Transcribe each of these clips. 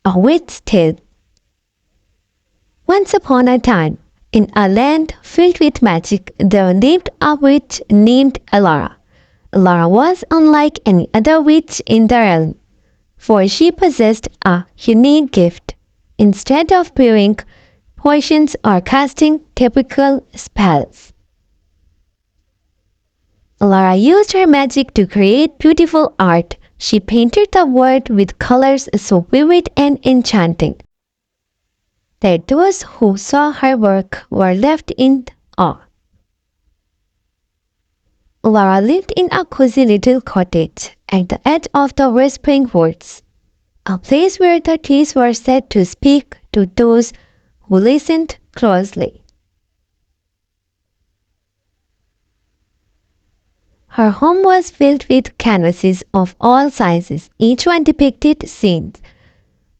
A Witch's Tale. Once upon a time, in a land filled with magic, there lived a witch named Alara. Alara was unlike any other witch in the realm, for she possessed a unique gift. Instead of brewing potions or casting typical spells, Alara used her magic to create beautiful art. She painted the world with colors so vivid and enchanting that those who saw her work were left in awe. Laura lived in a cozy little cottage at the edge of the Whispering Woods, a place where the trees were said to speak to those who listened closely. Her home was filled with canvases of all sizes, each one depicted scenes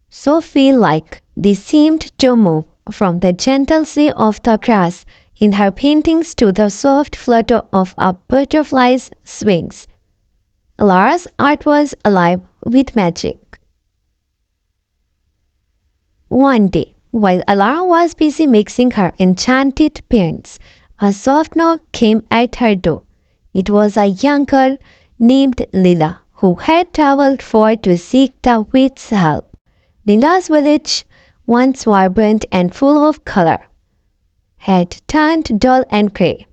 so feel-like they seemed to move, from the gentle sway of the grass in her paintings to the soft flutter of a butterfly's wings. Lara's art was alive with magic. One day, while Alara was busy mixing her enchanted paints, a soft knock came at her door. It was a young girl named Lila, who had traveled far to seek the witch's help. Lila's village, once vibrant and full of color, had turned dull and grey.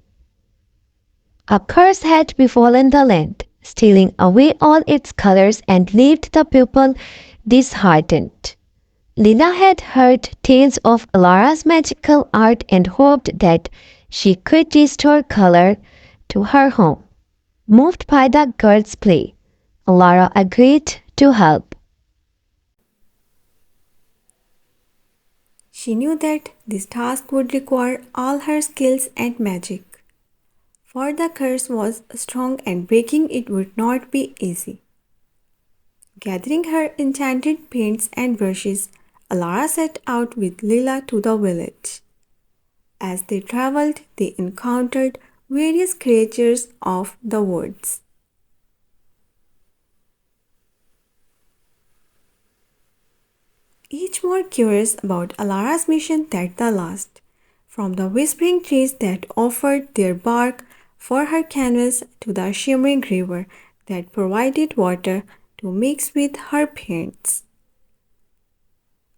A curse had befallen the land, stealing away all its colors and left the people disheartened. Lila had heard tales of Alara's magical art and hoped that she could restore color to her home. Moved by the girl's plea, Alara agreed to help. She knew that this task would require all her skills and magic, for the curse was strong and breaking it would not be easy. Gathering her enchanted paints and brushes, Alara set out with Lila to the village. As they traveled, they encountered various creatures of the woods. Each more curious about Alara's mission than the last, from the whispering trees that offered their bark for her canvas to the shimmering river that provided water to mix with her paints.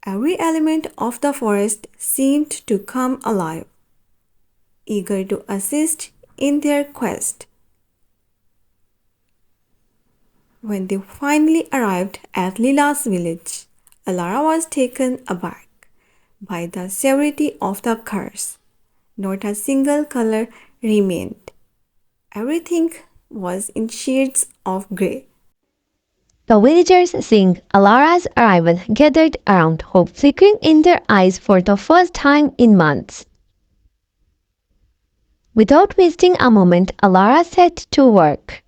Every element of the forest seemed to come alive, eager to assist in their quest. When they finally arrived at Lila's village, Alara was taken aback by the severity of the curse. Not a single color remained. Everything was in shades of grey. The villagers, seeing Alara's arrival, gathered around, hope flickering in their eyes for the first time in months. Without wasting a moment, Alara set to work.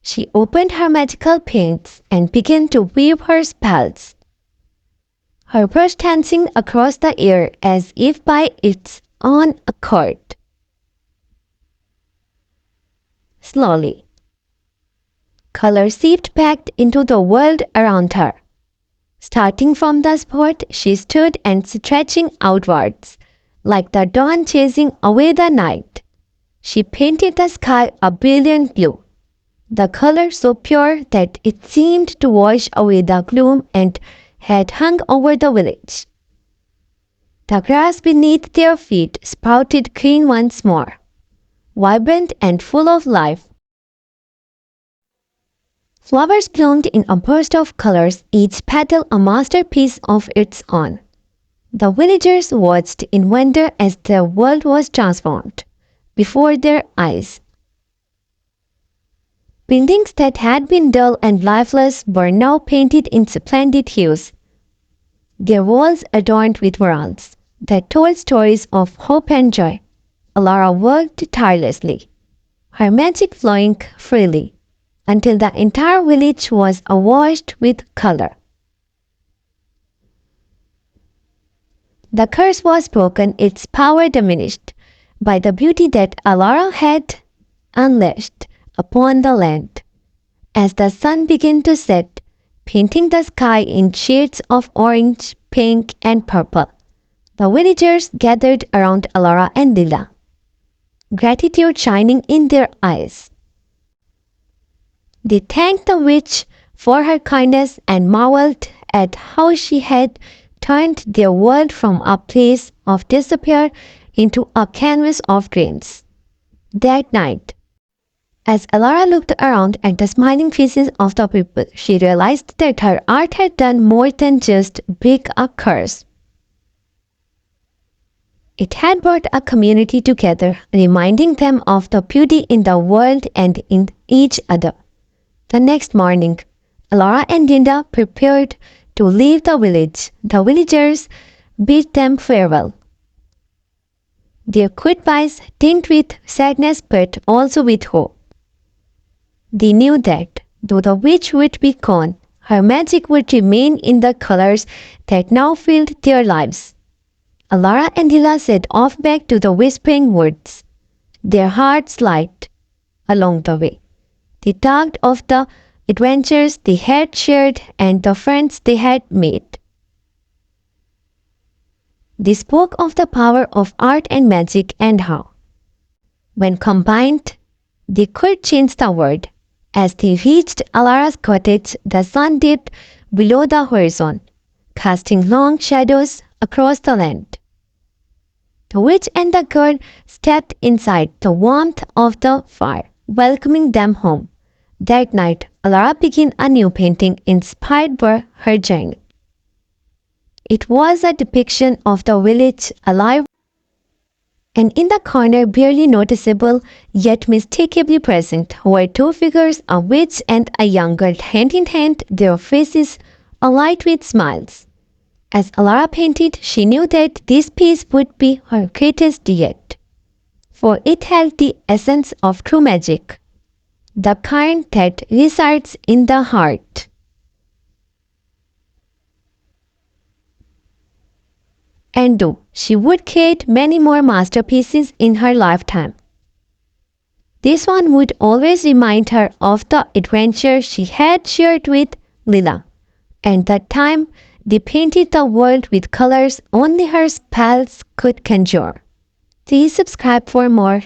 She opened her magical paints and began to weave her spells, her brush dancing across the air as if by its own accord. Slowly, color seeped back into the world around her. Starting from the spot she stood and stretching outwards, like the dawn chasing away the night, she painted the sky a brilliant blue, the color so pure that it seemed to wash away the gloom and had hung over the village. The grass beneath their feet sprouted green once more, vibrant and full of life. Flowers bloomed in a burst of colors, each petal a masterpiece of its own. The villagers watched in wonder as their world was transformed before their eyes. Buildings that had been dull and lifeless were now painted in splendid hues, their walls adorned with murals that told stories of hope and joy. Alara worked tirelessly, her magic flowing freely, until the entire village was awash with color. The curse was broken, its power diminished by the beauty that Alara had unleashed upon the land. As the sun began to set, painting the sky in shades of orange, pink, and purple. The villagers gathered around Alara and Lila, gratitude shining in their eyes. They thanked the witch for her kindness and marveled at how she had turned their world from a place of despair into a canvas of dreams. That night, as Alara looked around at the smiling faces of the people, she realized that her art had done more than just break a curse. It had brought a community together, reminding them of the beauty in the world and in each other. The next morning, Laura and Linda prepared to leave the village. The villagers bid them farewell. Their goodbyes tinged with sadness but also with hope. They knew that, though the witch would be gone, her magic would remain in the colors that now filled their lives. Alara and Lila set off back to the Whispering Woods, their hearts light along the way. They talked of the adventures they had shared and the friends they had made. They spoke of the power of art and magic and how, when combined, they could change the world. As they reached Alara's cottage, the sun dipped below the horizon, casting long shadows across the land. The witch and the girl stepped inside the warmth of the fire, welcoming them home. That night, Alara began a new painting inspired by her journey. It was a depiction of the village alive, and in the corner, barely noticeable yet mistakably present, were two figures, a witch and a young girl, hand in hand, their faces alight with smiles. As Alara painted, she knew that this piece would be her greatest yet, for it held the essence of true magic, the kind that resides in the heart. And though she would create many more masterpieces in her lifetime, this one would always remind her of the adventure she had shared with Lila, and the time they painted the world with colors only her spells could conjure. Please subscribe for more.